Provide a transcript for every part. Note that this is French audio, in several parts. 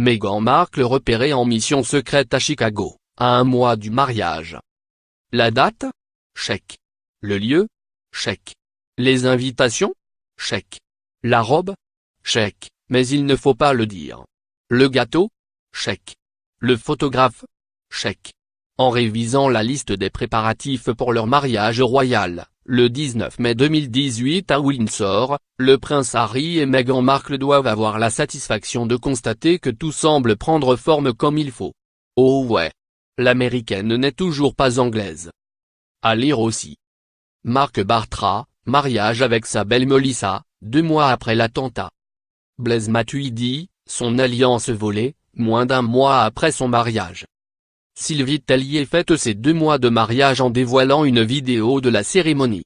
Meghan Markle repérée en mission secrète à Chicago, à un mois du mariage. La date? Chèque. Le lieu? Chèque. Les invitations? Chèque. La robe? Chèque, mais il ne faut pas le dire. Le gâteau? Chèque. Le photographe? Chèque. En révisant la liste des préparatifs pour leur mariage royal, le 19 mai 2018 à Windsor, le prince Harry et Meghan Markle doivent avoir la satisfaction de constater que tout semble prendre forme comme il faut. Oh ouais. L'américaine n'est toujours pas anglaise. À lire aussi. Marc Bartra, mariage avec sa belle Melissa, 2 mois après l'attentat. Blaise Matuidi, son alliance volée, moins d'1 mois après son mariage. Sylvie Tellier fête ses 2 mois de mariage en dévoilant une vidéo de la cérémonie.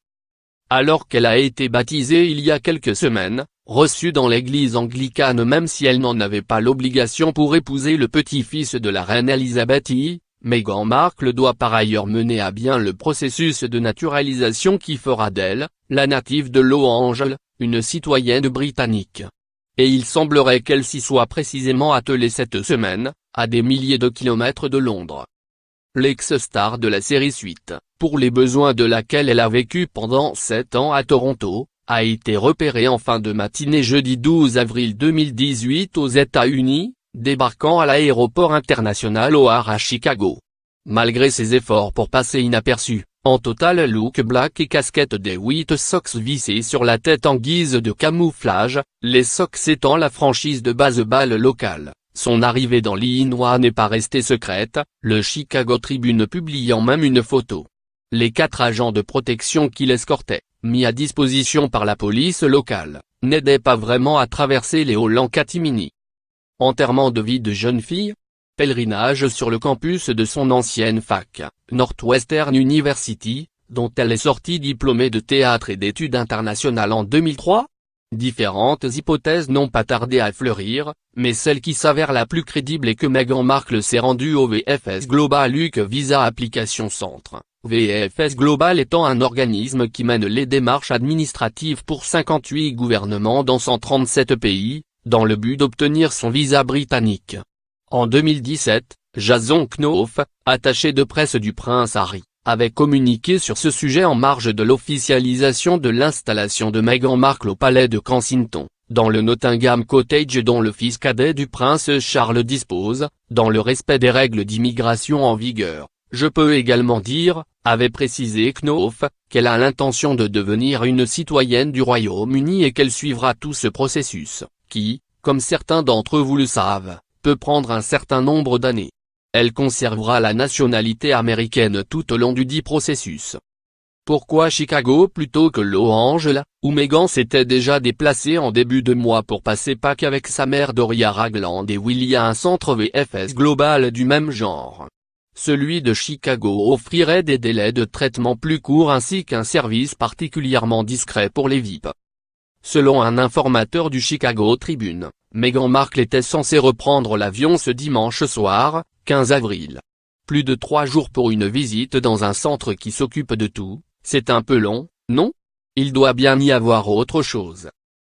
Alors qu'elle a été baptisée il y a quelques semaines, reçue dans l'église anglicane même si elle n'en avait pas l'obligation pour épouser le petit-fils de la reine Elisabeth I, Meghan Markle doit par ailleurs mener à bien le processus de naturalisation qui fera d'elle, la native de Los Angeles, une citoyenne britannique. Et il semblerait qu'elle s'y soit précisément attelée cette semaine, à des milliers de kilomètres de Londres. L'ex-star de la série Suite, pour les besoins de laquelle elle a vécu pendant 7 ans à Toronto, a été repérée en fin de matinée jeudi 12 avril 2018 aux États-Unis, débarquant à l'aéroport international O'Hare à Chicago. Malgré ses efforts pour passer inaperçue, en total look black et casquette des White Sox vissée sur la tête en guise de camouflage, les Sox étant la franchise de baseball locale, son arrivée dans l'Illinois n'est pas restée secrète, le Chicago Tribune publiant même une photo. Les 4 agents de protection qui l'escortaient, mis à disposition par la police locale, n'aidaient pas vraiment à traverser les halls en catimini. Enterrement de vie de jeune fille? Pèlerinage sur le campus de son ancienne fac, Northwestern University, dont elle est sortie diplômée de théâtre et d'études internationales en 2003? Différentes hypothèses n'ont pas tardé à fleurir, mais celle qui s'avère la plus crédible est que Meghan Markle s'est rendue au VFS Global UK Visa Application Centre, VFS Global étant un organisme qui mène les démarches administratives pour 58 gouvernements dans 137 pays, dans le but d'obtenir son visa britannique. En 2017, Jason Knopf, attaché de presse du prince Harry, avait communiqué sur ce sujet en marge de l'officialisation de l'installation de Meghan Markle au palais de Kensington, dans le Nottingham Cottage dont le fils cadet du prince Charles dispose, dans le respect des règles d'immigration en vigueur. Je peux également dire, avait précisé Knopf, qu'elle a l'intention de devenir une citoyenne du Royaume-Uni et qu'elle suivra tout ce processus, qui, comme certains d'entre vous le savent, peut prendre un certain nombre d'années. Elle conservera la nationalité américaine tout au long du dit processus. Pourquoi Chicago plutôt que Los Angeles, où Meghan s'était déjà déplacée en début de mois pour passer Pâques avec sa mère Doria Ragland et où il y a un centre VFS global du même genre? Celui de Chicago offrirait des délais de traitement plus courts ainsi qu'un service particulièrement discret pour les VIP. Selon un informateur du Chicago Tribune, Meghan Markle était censée reprendre l'avion ce dimanche soir, 15 avril. Plus de 3 jours pour une visite dans un centre qui s'occupe de tout, c'est un peu long, non? Il doit bien y avoir autre chose.